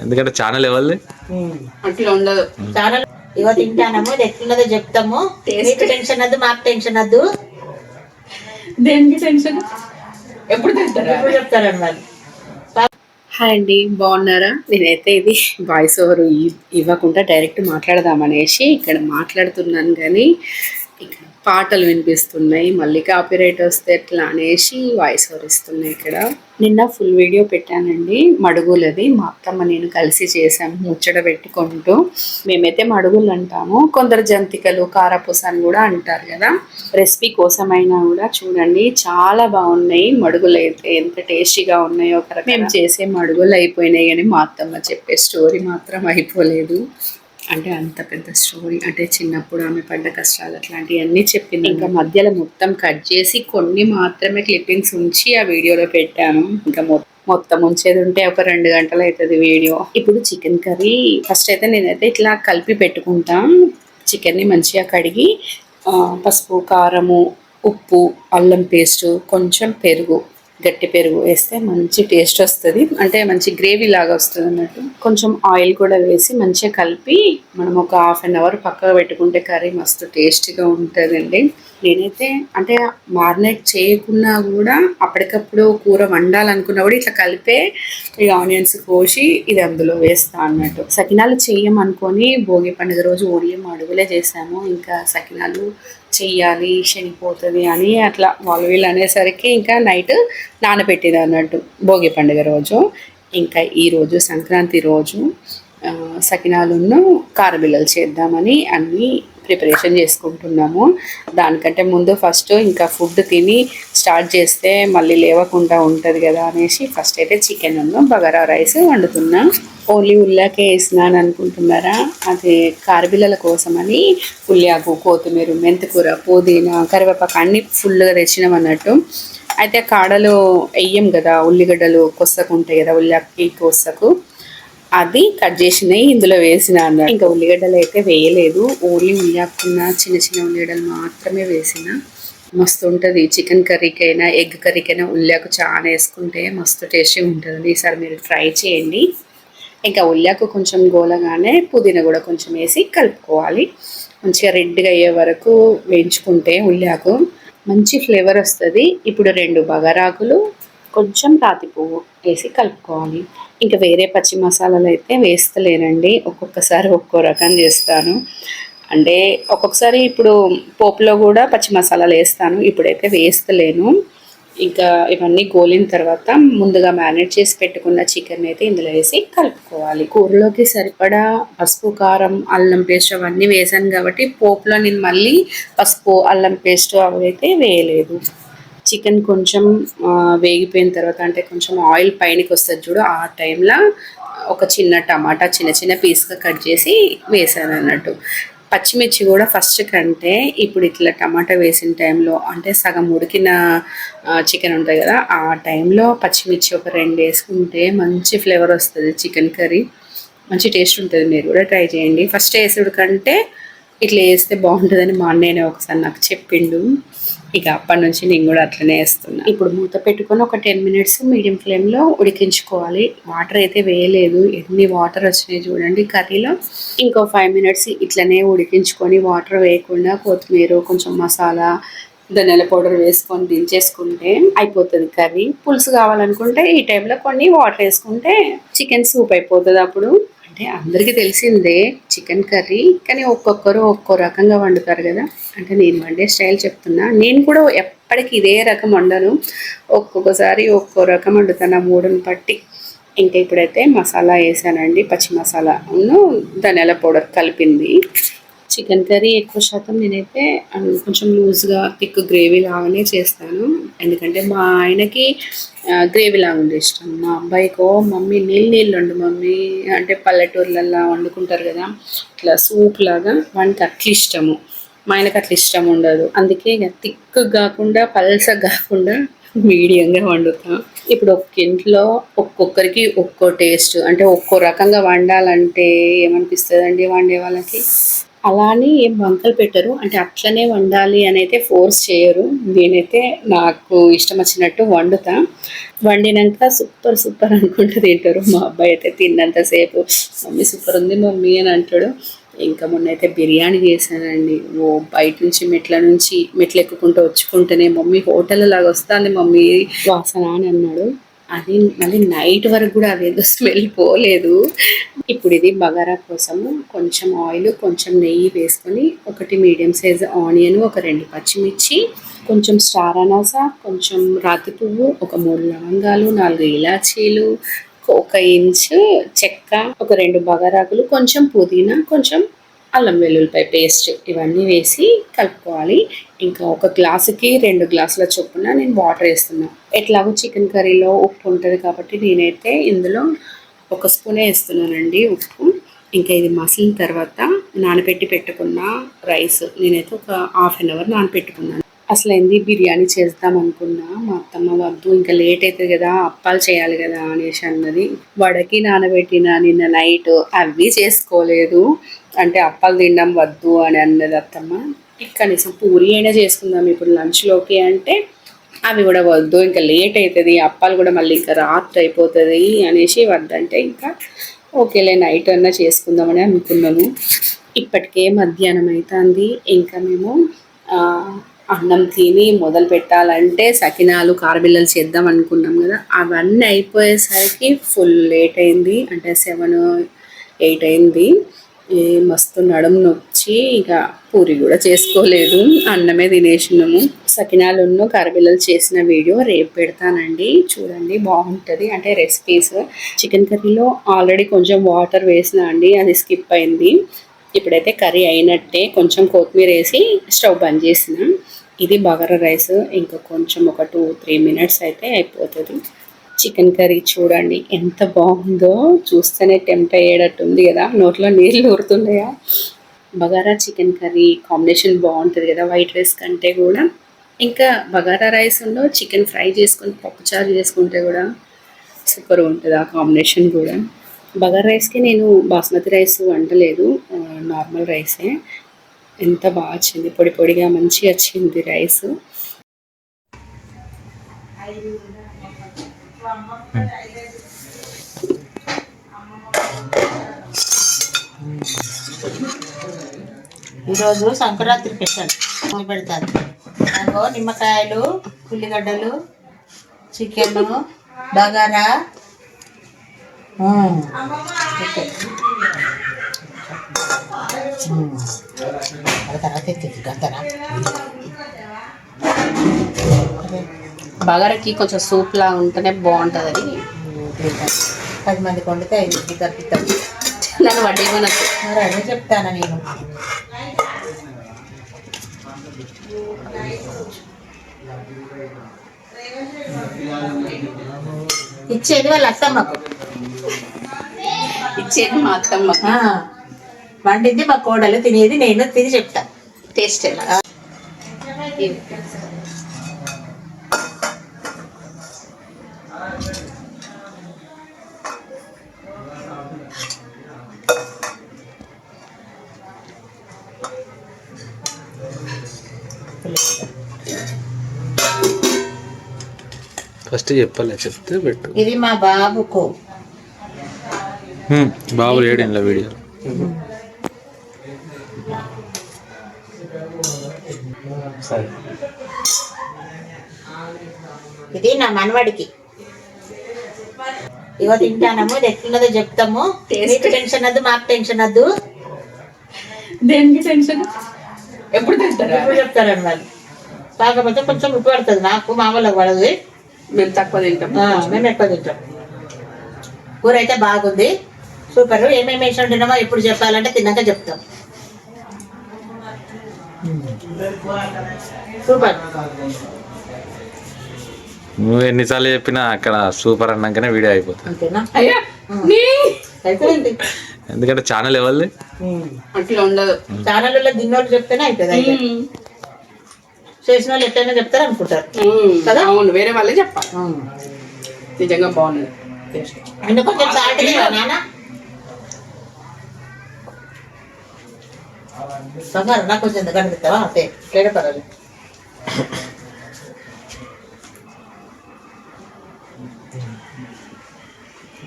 ఎందుకంటే ఛానల్ ఎవరిది అట్లా ఉండదు. ఛానల్ ఇవ తింటానము, ఇది ఎట్లున్నదో చెప్తాము. మీకు టెన్షన్ వద్దు, మాకు టెన్షన్ వద్దు. దేనికి టెన్షన్? ఎప్పుడు తింటారు చెప్తారన్నమాట. హాయ్ అండి, బాగున్నారా? నేనైతే ఇది వాయిస్ ఓవర్ ఇవ్వకుండా డైరెక్ట్ మాట్లాడదామనేసి ఇక్కడ మాట్లాడుతున్నాను, కానీ ఇక్కడ పాటలు వినిపిస్తున్నాయి, మళ్ళీ కాపీరైట్ వస్తే ఎట్లా అనేసి వాయిస్ ఓవర్ ఇస్తున్నాయి. ఇక్కడ నిన్న ఫుల్ వీడియో పెట్టానండి, మడుగులది. మా అత్తమ్మ నేను కలిసి చేసాము, ముచ్చట పెట్టుకుంటూ. మేమైతే మడుగులు అంటాము, కొందరు జంతికలు, కారపూస అని కూడా అంటారు కదా. రెసిపీ కోసమైనా కూడా చూడండి, చాలా బాగున్నాయి మడుగులు. అయితే ఎంత టేస్టీగా ఉన్నాయో. మేము చేసే మడుగులు అయిపోయినాయి, కానీ మా అత్తమ్మ చెప్పే స్టోరీ మాత్రం అయిపోలేదు. అంటే అంత పెద్ద స్టోరీ, అంటే చిన్నప్పుడు ఆమె పడ్డ కష్టాలు అట్లాంటివన్నీ చెప్పింది. ఇంకా మధ్యలో మొత్తం కట్ చేసి కొన్ని మాత్రమే క్లిప్పింగ్స్ ఉంచి ఆ వీడియోలో పెట్టాను. ఇంకా మొత్తం ఉంచేది ఉంటే ఒక 2 గంటలు అవుతుంది వీడియో. ఇప్పుడు చికెన్ కర్రీ ఫస్ట్ అయితే నేనైతే ఇట్లా కలిపి పెట్టుకుంటాం. చికెన్ని మంచిగా కడిగి పసుపు, కారము, ఉప్పు, అల్లం పేస్టు, కొంచెం పెరుగు, గట్టి పెరుగు వేస్తే మంచి టేస్ట్ వస్తుంది. అంటే మంచి గ్రేవీ లాగా వస్తుంది అన్నట్టు. కొంచెం ఆయిల్ కూడా వేసి మంచిగా కలిపి మనం ఒక 1/2 అవర్ పక్కగా పెట్టుకుంటే కర్రీ మస్తు టేస్టీగా ఉంటుందండి. నేనైతే అంటే మారినేట్ చేయకున్నా కూడా అప్పటికప్పుడు కూర వండాలనుకున్నా కూడా ఇట్లా కలిపే ఈ ఆనియన్స్ కోసి ఇది అందులో వేస్తా అన్నట్టు. సకినాలు చెయ్యమనుకొని భోగి పండుగ రోజు ఓడియం అడుగులే చేసాము. ఇంకా సకినాలు చెయ్యాలి, శనిపోతుంది అని అట్లా వాళ్ళు వీళ్ళు అనేసరికి ఇంకా నైట్ నానబెట్టింది అన్నట్టు భోగి పండుగ రోజు. ఇంకా ఈరోజు సంక్రాంతి రోజు సకినాలును కారబిల్లలు చేద్దామని అన్నీ ప్రిపరేషన్ చేసుకుంటున్నాము. దానికంటే ముందు ఫస్ట్ ఇంకా ఫుడ్ తిని స్టార్ట్ చేస్తే మళ్ళీ లేవకుండా ఉంటుంది కదా అనేసి ఫస్ట్ అయితే చికెన్ బగారా రైస్ వండుతున్నా. ఓన్లీ ఉల్లాకే వేసినాను అనుకుంటున్నారా? అది కారబిల్లల కోసమని ఉల్లాకు, కొత్తిమీర, మెంతికూర, పుదీనా, కరివేపాకు అన్నీ ఫుల్గా తెచ్చినాం అన్నట్టు. అయితే కాడలు వెయ్యం కదా, ఉల్లిగడ్డలు కొసకు ఉంటాయి కదా, ఉల్లాకి కొసకు అది కట్ చేసినాయి ఇందులో వేసిన అన్నట్టు. ఇంకా ఉల్లిగడ్డలు అయితే వేయలేదు, ఓన్లీ ఉల్లాకున్న చిన్న చిన్న ఉల్లిగడ్డలు మాత్రమే వేసిన. మస్తు ఉంటుంది చికెన్ కర్రీకైనా ఎగ్ కర్రీకైనా ఉల్లాకు చాలా వేసుకుంటే మస్తు టేస్టీ ఉంటుంది. ఈసారి మీరు ట్రై చేయండి. ఇంకా ఉల్లాకు కొంచెం గోలగానే పుదీనా కూడా కొంచెం వేసి కలుపుకోవాలి. మంచిగా రెడ్గా అయ్యే వరకు వేయించుకుంటే ఉల్లాకు మంచి ఫ్లేవర్ వస్తుంది. ఇప్పుడు 2 బగారాకులు, కొంచెం రాతి పువ్వు వేసి కలుపుకోవాలి. ఇంకా వేరే పచ్చి మసాలాలు అయితే వేస్తలేనండి, ఒక్కొక్కసారి ఒక్కో రకం చేస్తాను. అంటే ఒక్కొక్కసారి ఇప్పుడు పోపులో కూడా పచ్చి మసాలాలు వేస్తాను, ఇప్పుడైతే వేస్తలేను. ఇంకా ఇవన్నీ గోలిన తర్వాత ముందుగా మ్యారినేట్ చేసి పెట్టుకున్న చికెన్ అయితే ఇందులో వేసి కలుపుకోవాలి. కూరలోకి సరిపడా పసుపు, కారం, అల్లం పేస్ట్ అవన్నీ వేసాను కాబట్టి పోపులో నేను మళ్ళీ పసుపు, అల్లం పేస్ట్ అవి అయితే వేయలేదు. చికెన్ కొంచెం వేగిపోయిన తర్వాత అంటే కొంచెం ఆయిల్ పైనకి వస్తుంది చూడు, ఆ టైంలో ఒక చిన్న టమాటా చిన్న చిన్న పీస్గా కట్ చేసి వేసాను అన్నట్టు. పచ్చిమిర్చి కూడా ఫస్ట్ కంటే ఇప్పుడు ఇట్లా టమాటా వేసిన టైంలో అంటే సగం ఉడికిన చికెన్ ఉంటుంది కదా, ఆ టైంలో పచ్చిమిర్చి ఒక 2 వేసుకుంటే మంచి ఫ్లేవర్ వస్తుంది చికెన్ కర్రీ, మంచి టేస్ట్ ఉంటుంది. మీరు కూడా ట్రై చేయండి. ఫస్ట్ వేసుడు కంటే ఇట్లా వేస్తే బాగుంటుందని మా అన్నయ్యనే ఒకసారి నాకు చెప్పిండు. ఇక అప్పటి నుంచి నేను కూడా అట్లనే వేస్తున్నా. ఇప్పుడు మూత పెట్టుకొని ఒక 10 మినిట్స్ మీడియం ఫ్లేమ్లో ఉడికించుకోవాలి. వాటర్ అయితే వేయలేదు, ఎన్ని వాటర్ వచ్చినాయి చూడండి కర్రీలో. ఇంకో 5 మినిట్స్ ఇట్లనే ఉడికించుకొని వాటర్ వేయకుండా కొత్తిమీర, కొంచెం మసాలా, ధనియాల పౌడర్ వేసుకొని దించేసుకుంటే అయిపోతుంది కర్రీ. పులుసు కావాలనుకుంటే ఈ టైంలో కొన్ని వాటర్ వేసుకుంటే చికెన్ సూప్ అయిపోతుంది. అప్పుడు అంటే అందరికీ తెలిసిందే చికెన్ కర్రీ, కానీ ఒక్కొక్కరు ఒక్కో రకంగా వండుతారు కదా. అంటే నేను వండే స్టైల్ చెప్తున్నా, నేను కూడా ఎప్పటికీ ఇదే రకం వండను, ఒక్కొక్కసారి ఒక్కో రకం వండుతాను, ఆ మూడుని బట్టి. ఇంకా ఇప్పుడైతే మసాలా వేసానండి, పచ్చి మసాలా ధనియాల పౌడర్ కలిపింది. చికెన్ కర్రీ ఎక్కువ శాతం నేనైతే కొంచెం లూజ్గా థిక్ గ్రేవీ లాగానే చేస్తాను, ఎందుకంటే మా ఆయనకి గ్రేవీ లాగా ఉండే ఇష్టం. మా అబ్బాయికో మమ్మీ నీళ్ళు వండు మమ్మీ అంటే పల్లెటూర్లలో వండుకుంటారు కదా ఇట్లా సూప్ లాగా, వానికి అట్లా ఇష్టము. మా ఆయనకు అట్లా ఇష్టం ఉండదు, అందుకే ఇక థిక్ కాకుండా పల్సగా కాకుండా మీడియంగా వండుతాం. ఇప్పుడు ఒక్క ఇంట్లో ఒక్కొక్కరికి ఒక్కో టేస్ట్, అంటే ఒక్కో రకంగా వండాలంటే ఏమనిపిస్తుంది అండి వండే వాళ్ళకి. అలా అని ఏం వంకలు పెట్టరు, అంటే అట్లనే వండాలి అని అయితే ఫోర్స్ చేయరు. నేనైతే నాకు ఇష్టం వచ్చినట్టు వండుతా. వండినాక సూపర్ సూపర్ అనుకుంటూ తింటారు. మా అబ్బాయి అయితే తిన్నంతసేపు మమ్మీ సూపర్ ఉంది మమ్మీ అని అంటాడు. ఇంకా మొన్న అయితే బిర్యానీ చేశానండి. ఓ బయట నుంచి మెట్లు ఎక్కుకుంటూ వచ్చుకుంటేనే మమ్మీ హోటల్ లాగా వస్తుంది మమ్మీ వాసన అని అన్నాడు. అది మళ్ళీ నైట్ వరకు కూడా అదేదో స్మెల్ పోలేదు. ఇప్పుడు ఇది బగారా కోసము కొంచెం ఆయిల్, కొంచెం నెయ్యి వేసుకొని ఒకటి మీడియం సైజ్ ఆనియన్, ఒక 2 పచ్చిమిర్చి, కొంచెం స్టార్ అనాస, కొంచెం రాతి పువ్వు, ఒక 3 లవంగాలు, 4 ఇలాచీలు, ఒక ఇంచు చెక్క, ఒక 2 బగారాకులు, కొంచెం పుదీనా, కొంచెం అల్లం వెల్లుల్లిపాయ పేస్ట్, ఇవన్నీ వేసి కలుపుకోవాలి. ఇంకా ఒక గ్లాసుకి 2 గ్లాసుల చొప్పున నేను వాటర్ వేస్తున్నాను. ఎట్లాగో చికెన్ కర్రీలో ఉప్పు ఉంటుంది కాబట్టి నేనైతే ఇందులో 1 స్పూనే వేస్తున్నానండి ఉప్పు. ఇంకా ఇది మసిలిన తర్వాత నానబెట్టి పెట్టుకున్న రైస్ నేనైతే ఒక ½ అన్ అవర్ నానబెట్టుకున్నాను. అసలు ఏంది బిర్యానీ చేద్దాం అనుకున్నా, మా అత్తమ్మ వద్దు ఇంకా లేట్ అవుతుంది కదా, అప్పాలు చేయాలి కదా అనేసి అన్నది. వడకి నానబెట్టిన నిన్న నైట్ అవి చేసుకోలేదు, అంటే అప్పాలు తినడం వద్దు అని అన్నది అత్తమ్మ. కనీసం పూరి అయినా చేసుకుందాం ఇప్పుడు లంచ్లోకి అంటే అవి కూడా వద్దు, ఇంకా లేట్ అవుతుంది, అప్పాలు కూడా మళ్ళీ ఇంకా రాత్రి అయిపోతుంది అనేసి వద్దంటే ఇంకా ఓకేలే నైట్ అన్నా చేసుకుందామని అనుకున్నాము. ఇప్పటికే మధ్యాహ్నం అవుతుంది. ఇంకా మేము అన్నం తిని మొదలు పెట్టాలంటే సకినాలు కారబిల్లలు చేద్దాం అనుకున్నాం కదా, అవన్నీ అయిపోయేసరికి ఫుల్ లేట్ అయింది. అంటే 7, 8 అయింది. మస్తు నడుము నొచ్చి ఇక పూరి కూడా చేసుకోలేదు, అన్నమే తినేసినాము. సకినాలును కారబిల్లలు చేసిన వీడియో రేపు పెడతానండి, చూడండి బాగుంటుంది. అంటే రెసిపీస్ చికెన్ కర్రీలో ఆల్రెడీ కొంచెం వాటర్ వేసిన అండి, అది స్కిప్ అయింది. ఇప్పుడైతే కర్రీ అయినట్టే, కొంచెం కొత్తిమీర వేసి స్టవ్ బంద్ చేసిన. ఇది బగారా రైస్, ఇంకా కొంచెం ఒక 2-3 మినిట్స్ అయితే అయిపోతుంది. చికెన్ కర్రీ చూడండి ఎంత బాగుందో, చూస్తేనే టెంప్ట్ అయ్యేటట్టు ఉంది కదా, నోట్లో నీళ్ళు ఊరుతున్నాయా. బగారా చికెన్ కర్రీ కాంబినేషన్ బాగుంటుంది కదా వైట్ రైస్ కంటే కూడా. ఇంకా బగారా రైస్ చికెన్ ఫ్రై చేసుకొని పప్పుచారు చేసుకుంటే కూడా సూపర్ ఉంటుంది ఆ కాంబినేషన్ కూడా. బగారా రైస్కి నేను బాస్మతి రైస్ వండలేదు, నార్మల్ రైసే. ఎంత బాగా వచ్చింది, పొడి పొడిగా మంచిగా వచ్చింది రైస్. ఈరోజు సంక్రాంతి స్పెషల్ పెడతారు. నాకు నిమ్మకాయలు, ఉల్లిగడ్డలు, చికెన్, బగారా, బగారాకి కొంచెం సూప్ లా ఉంటేనే బాగుంటుంది అని 10 మందికి వండితే 5 పిత్తలు నన్ను వడ్డీమనకు. మరి అదే చెప్తాను నేను. ఇచ్చేది వాళ్ళ అత్తమ్మకు, ఇచ్చేది మా అత్తమ్మ, వండింది మా కోడలు, తినేది నేను. తిని చెప్తా టేస్ట్ ఎలా. ఫస్ట్ చెప్పాలి, చెప్తే పెట్టు. ఇది మా బాబుకు. బాబు లేడు ఇంట్లో వీడియో. ఇది నా మనవడికి. ఇగో తింటానము, ఇది ఎట్లున్నదో చెప్తాము. మీకు టెన్షన్ వద్దు, మాకు టెన్షన్ వద్దు. దేనికి టెన్షన్, ఎప్పుడు తింటారా ఎప్పుడు చెప్తారని వాళ్ళు. కాకపోతే కొంచెం ఉప్పు పడుతుంది, నాకు మామూలుగా పడదు. మేము తక్కువ తింటాం, మేము ఎక్కువ తింటాం. కూర అయితే బాగుంది, సూపర్. ఏమేమి వేసి ఉంటున్నామో ఎప్పుడు చెప్పాలంటే తిన్నాక చెప్తాం. సూపర్. నువ్వు ఎన్నిసార్లు చెప్పినా అక్కడ సూపర్ అన్నాకనే వీడియో అయిపోతుంది. అంతేనా? అయ్యా అయిపోయింది. ఎందుకంటే ఛానల్ ఎవరిది అట్లా ఉండదు, ఛానల్లో దిన్నోళ్ళు చెప్తేనే అవుతుంది. చేసిన వాళ్ళు ఎట్లయినా చెప్తారు అనుకుంటారు కదా. అవును, వేరే వాళ్ళే చెప్పాలి. నిజంగా బాగున్నది. ఇంకా కొంచెం సాల్ట్ నాన్న. బంగారం నాకు కొంచెం కనిపిస్తావా అంతే లేడ పర్వాలేదు.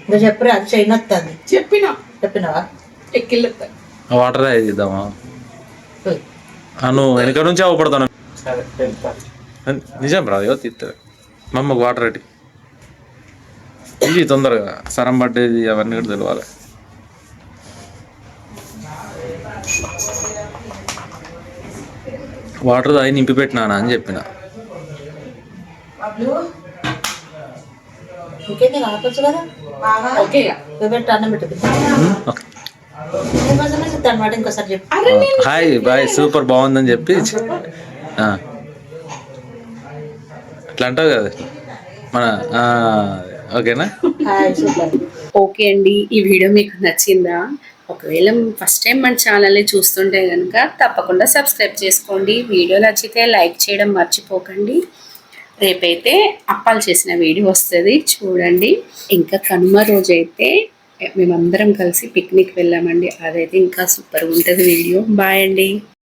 ఇంకా చెప్పురా అది చైన్ వస్తుంది చెప్పినావా ఎక్కిళ్ళు వాటర్ అది ఇద్దామా పోయి. నువ్వు వెనక నుంచి అవపడతాను నిజం రాదు తీస్తారు మా అమ్మకు వాటర్ రెడీ ఇది తొందరగా సరం పడ్డేది అవన్నీ కూడా తెలవాలి. వాటర్ అది నింపి పెట్టినా అని చెప్పిన. ఇంకేంది ఆపచ్చు కదా ఓకే పెట్టి అన్నం పెట్టి అనమాట ఇంకోసారి చెప్పు. హాయ్ బాయ్ సూపర్ బాగుందని చెప్పి అట్లా అంటావు కదా మన ఓకేనా. Hi super. ఓకే అండి, ఈ వీడియో మీకు నచ్చిందా? ఒకవేళ ఫస్ట్ టైం మన ఛానల్ని చూస్తుంటే కనుక తప్పకుండా సబ్స్క్రైబ్ చేసుకోండి. వీడియో నచ్చితే లైక్ చేయడం మర్చిపోకండి. రేపైతే అప్పాలు చేసిన వీడియో వస్తుంది చూడండి. ఇంకా కనుమ రోజు అయితే మేమందరం కలిసి పిక్నిక్ వెళ్ళామండి. అదైతే ఇంకా సూపర్గా ఉంటుంది వీడియో. బాయ్ అండి.